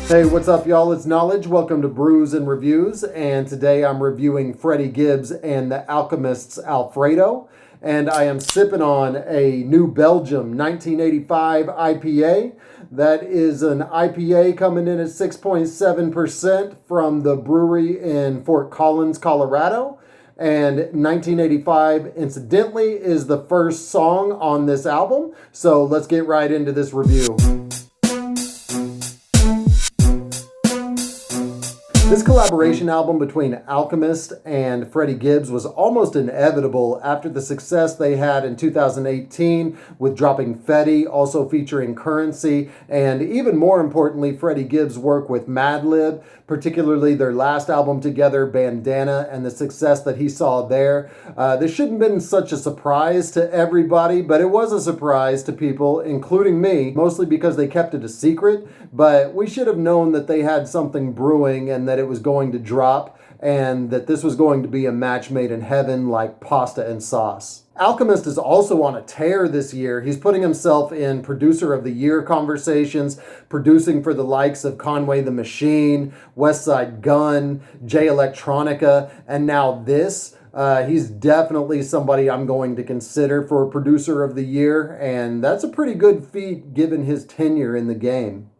Hey, what's up, y'all? It's Knowledge. Welcome to Brews and Reviews, and today I'm reviewing Freddie Gibbs and the Alchemist's Alfredo, and I am sipping on a New Belgium 1985 IPA. That is an IPA coming in at 6.7% from the brewery in Fort Collins, Colorado. And 1985, incidentally, is the first song on this album. So let's get right into this review. This collaboration album between Alchemist and Freddie Gibbs was almost inevitable after the success they had in 2018 with dropping Fetti, also featuring Currency, and even more importantly, Freddie Gibbs' work with Madlib, particularly their last album together, Bandana, and the success that he saw there. This shouldn't have been such a surprise to everybody, but it was a surprise to people, including me, mostly because they kept it a secret, but we should have known that they had something brewing and that it was going to drop, and that this was going to be a match made in heaven like pasta and sauce. Alchemist is also on a tear this year. He's putting himself in Producer of the Year conversations, producing for the likes of Conway the Machine, Westside Gunn, Electronica, and now this. He's definitely somebody I'm going to consider for Producer of the Year, and that's a pretty good feat given his tenure in the game.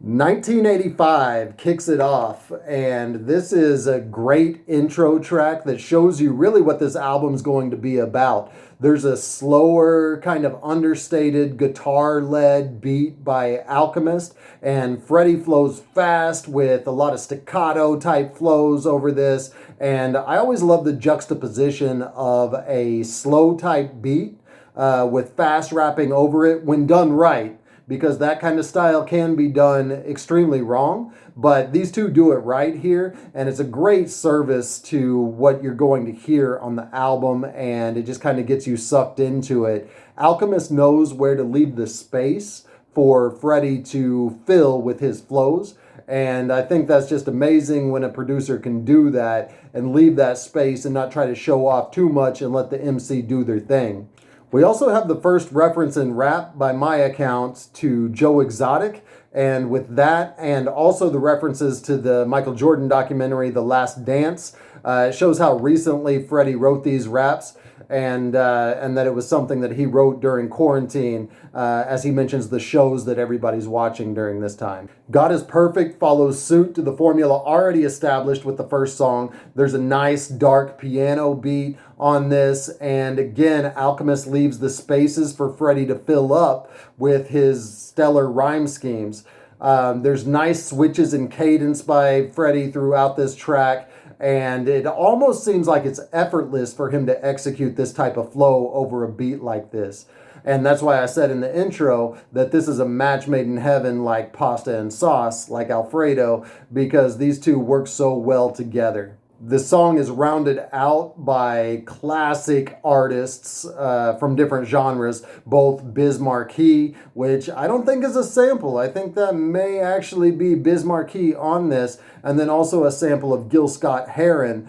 1985 kicks it off, and this is a great intro track that shows you really what this album's going to be about. There's a slower, kind of understated guitar-led beat by Alchemist, and Freddie flows fast with a lot of staccato type flows over this, and I always love the juxtaposition of a slow type beat with fast rapping over it when done right, because that kind of style can be done extremely wrong, but these two do it right here, and it's a great service to what you're going to hear on the album, and it just kind of gets you sucked into it. Alchemist knows where to leave the space for Freddie to fill with his flows, and I think that's just amazing when a producer can do that and leave that space and not try to show off too much and let the MC do their thing. We also have the first reference in rap by my account to Joe Exotic, and with that and also the references to the Michael Jordan documentary The Last Dance, it shows how recently Freddie wrote these raps, and that it was something that he wrote during quarantine, as he mentions the shows that everybody's watching during this time. God is Perfect follows suit to the formula already established with the first song. There's a nice dark piano beat on this, and again, Alchemist leaves the spaces for Freddie to fill up with his stellar rhyme schemes. There's nice switches in cadence by Freddie throughout this track, and it almost seems like it's effortless for him to execute this type of flow over a beat like this. And that's why I said in the intro that this is a match made in heaven like pasta and sauce, like Alfredo, because these two work so well together. The song is rounded out by classic artists from different genres, both Biz Markie, which I don't think is a sample. I think that may actually be Biz Markie on this, and then also a sample of Gil Scott-Heron,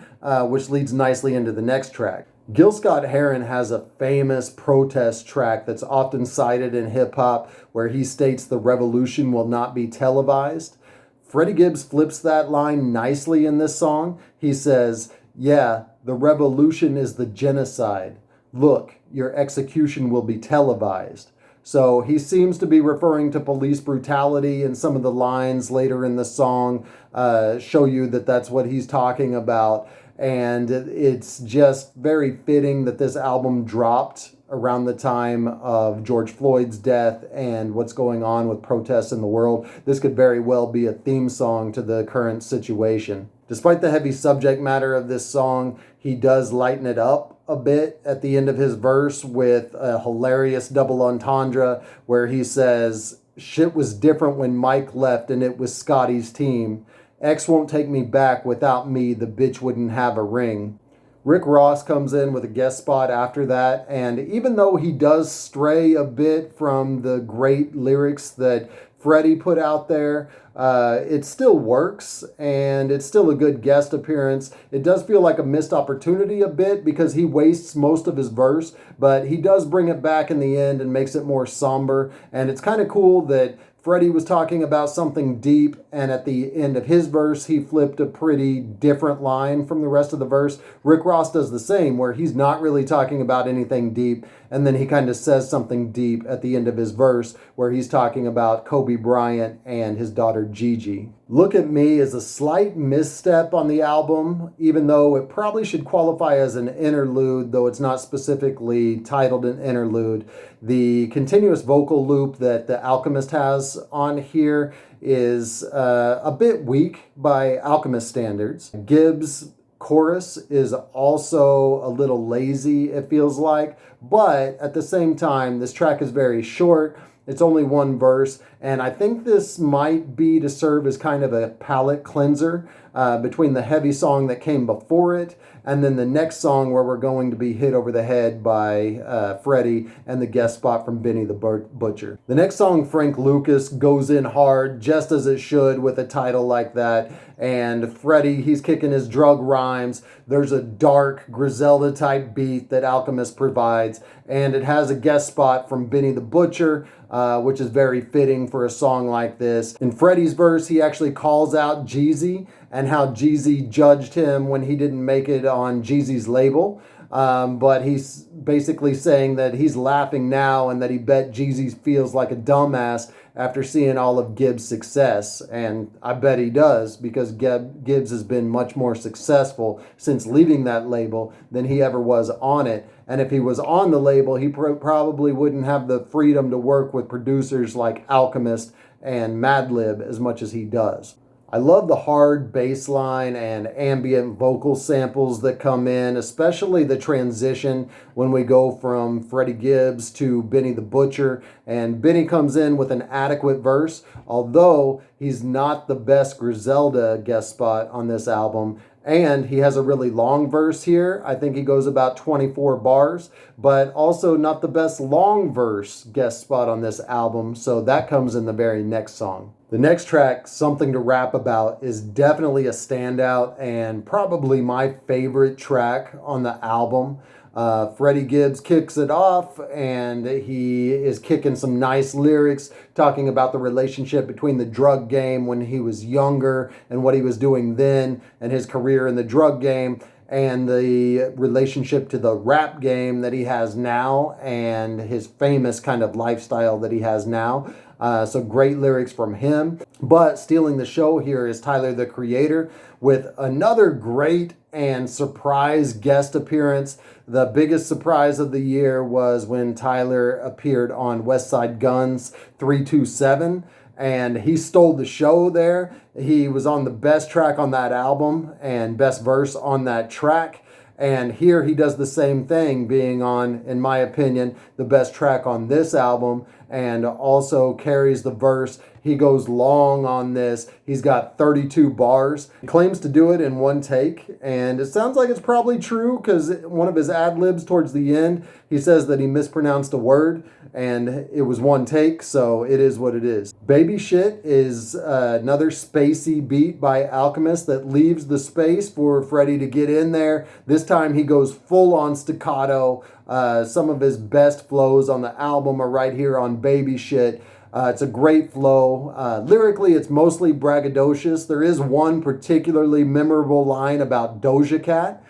which leads nicely into the next track. Gil Scott-Heron has a famous protest track that's often cited in hip-hop where he states the revolution will not be televised. Freddie Gibbs flips that line nicely in this song. He says, yeah, the revolution is the genocide. Look, your execution will be televised. So he seems to be referring to police brutality, and some of the lines later in the song show you that that's what he's talking about. And it's just very fitting that this album dropped around the time of George Floyd's death and what's going on with protests in the world. This could very well be a theme song to the current situation. Despite the heavy subject matter of this song, he does lighten it up a bit at the end of his verse with a hilarious double entendre where he says, shit was different when Mike left and it was Scottie's team. X won't take me back, without me the bitch wouldn't have a ring. Rick Ross comes in with a guest spot after that, and even though he does stray a bit from the great lyrics that Freddie put out there, it still works, and it's still a good guest appearance. It does feel like a missed opportunity a bit because he wastes most of his verse, but he does bring it back in the end and makes it more somber. And it's kind of cool that Freddie was talking about something deep, and at the end of his verse, he flipped a pretty different line from the rest of the verse. Rick Ross does the same, where he's not really talking about anything deep, and then he kind of says something deep at the end of his verse, where he's talking about Kobe Bryant and his daughter Gigi. Look at Me is a slight misstep on the album, even though it probably should qualify as an interlude, though it's not specifically titled an interlude. The continuous vocal loop that the Alchemist has on here is a bit weak by Alchemist standards. Gibbs' chorus is also a little lazy, it feels like, but at the same time, this track is very short. It's only one verse, and I think this might be to serve as kind of a palate cleanser between the heavy song that came before it and then the next song where we're going to be hit over the head by Freddie and the guest spot from Benny the Butcher. The next song, Frank Lucas, goes in hard, just as it should with a title like that. And Freddie, he's kicking his drug rhymes. There's a dark Griselda type beat that Alchemist provides, and it has a guest spot from Benny the Butcher, which is very fitting for a song like this. In Freddie's verse, he actually calls out Jeezy and how Jeezy judged him when he didn't make it on Jeezy's label. But he's basically saying that he's laughing now and that he bet Jeezy feels like a dumbass after seeing all of Gibbs' success. And I bet he does, because Gibbs has been much more successful since leaving that label than he ever was on it. And if he was on the label, he probably wouldn't have the freedom to work with producers like Alchemist and Madlib as much as he does. I love the hard bass line and ambient vocal samples that come in, especially the transition when we go from Freddie Gibbs to Benny the Butcher. And Benny comes in with an adequate verse, although he's not the best Griselda guest spot on this album. And he has a really long verse here. I think he goes about 24 bars, but also not the best long verse guest spot on this album. So that comes in the very next song. The next track, Something to Rap About, is definitely a standout and probably my favorite track on the album. Freddie Gibbs kicks it off, and he is kicking some nice lyrics talking about the relationship between the drug game when he was younger and what he was doing then and his career in the drug game, and the relationship to the rap game that he has now and his famous kind of lifestyle that he has now. So great lyrics from him. But stealing the show here is Tyler, the Creator, with another great and surprise guest appearance. The biggest surprise of the year was when Tyler appeared on Westside Gunn's 327, and he stole the show there. He was on the best track on that album and best verse on that track. And here he does the same thing, being on, in my opinion, the best track on this album, and also carries the verse. He goes long on this. He's got 32 bars. He claims to do it in one take, and it sounds like it's probably true, because one of his ad-libs towards the end, he says that he mispronounced a word, and it was one take, so it is what it is. Baby Shit is another spacey beat by Alchemist that leaves the space for Freddie to get in there. This time he goes full on staccato. Some of his best flows on the album are right here on Baby Shit. It's a great flow. Lyrically, it's mostly braggadocious. There is one particularly memorable line about Doja Cat,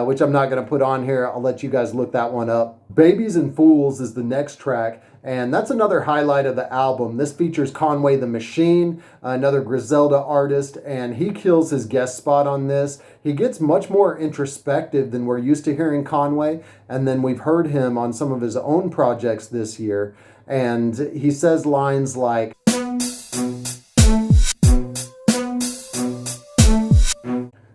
which I'm not going to put on here. I'll let you guys look that one up. Babies and Fools is the next track, and that's another highlight of the album. This features Conway the Machine, another Griselda artist, and he kills his guest spot on this. He gets much more introspective than we're used to hearing Conway, and then we've heard him on some of his own projects this year. And he says lines like,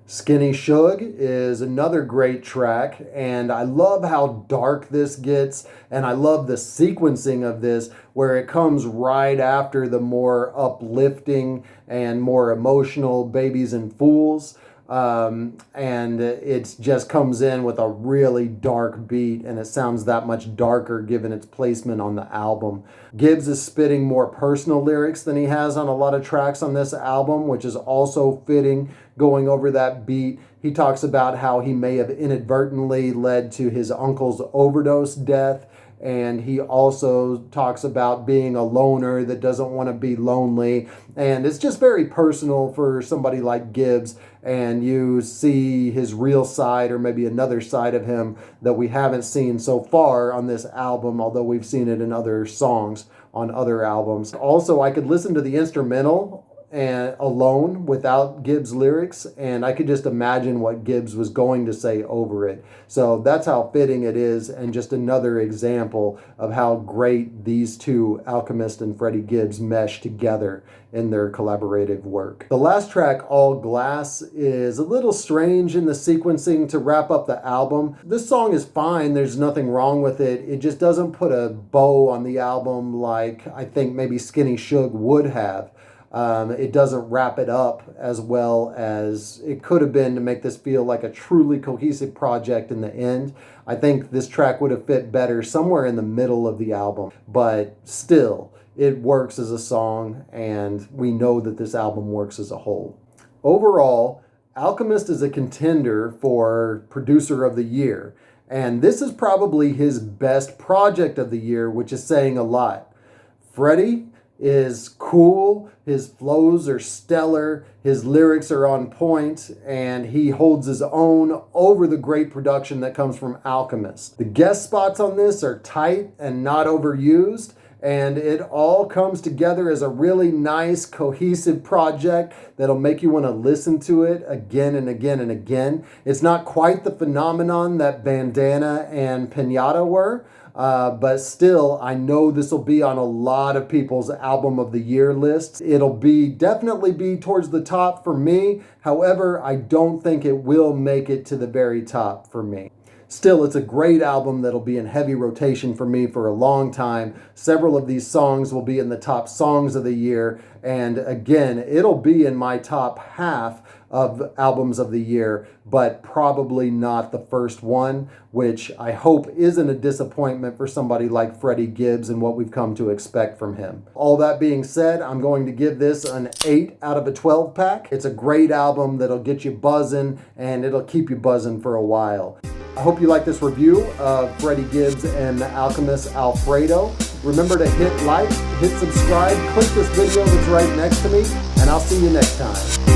Skinny Suge is another great track, and I love how dark this gets, and I love the sequencing of this, where it comes right after the more uplifting and more emotional Babies and Fools. and it just comes in with a really dark beat, and it sounds that much darker given its placement on the album. Gibbs is spitting more personal lyrics than he has on a lot of tracks on this album, which is also fitting going over that beat. He talks about how he may have inadvertently led to his uncle's overdose death. And he also talks about being a loner that doesn't want to be lonely. And it's just very personal for somebody like Gibbs. And you see his real side, or maybe another side of him that we haven't seen so far on this album, although we've seen it in other songs on other albums. Also, I could listen to the instrumental and alone without Gibbs' lyrics, and I could just imagine what Gibbs was going to say over it. So that's how fitting it is, and just another example of how great these two, Alchemist and Freddie Gibbs, mesh together in their collaborative work. The last track, All Glass, is a little strange in the sequencing to wrap up the album. This song is fine, there's nothing wrong with it. It just doesn't put a bow on the album like I think maybe Skinny Suge would have. It doesn't wrap it up as well as it could have been to make this feel like a truly cohesive project in the end. I think this track would have fit better somewhere in the middle of the album, but still, it works as a song, and we know that this album works as a whole. Overall, Alchemist is a contender for Producer of the Year, and this is probably his best project of the year, which is saying a lot. Freddie is cool, his flows are stellar, his lyrics are on point, and he holds his own over the great production that comes from Alchemist. The guest spots on this are tight and not overused, and it all comes together as a really nice, cohesive project that'll make you want to listen to it again and again and again. It's not quite the phenomenon that Bandana and Pinata were, but still, I know this will be on a lot of people's album of the year lists. It'll definitely be towards the top for me. However, I don't think it will make it to the very top for me. Still, it's a great album that'll be in heavy rotation for me for a long time. Several of these songs will be in the top songs of the year. And again, it'll be in my top half of albums of the year, but probably not the first one, which I hope isn't a disappointment for somebody like Freddie Gibbs and what we've come to expect from him. All that being said, I'm going to give this an 8 out of a 12 pack. It's a great album that'll get you buzzing, and it'll keep you buzzing for a while. I hope you like this review of Freddie Gibbs and the Alchemist Alfredo. Remember to hit like, hit subscribe, click this video that's right next to me, and I'll see you next time.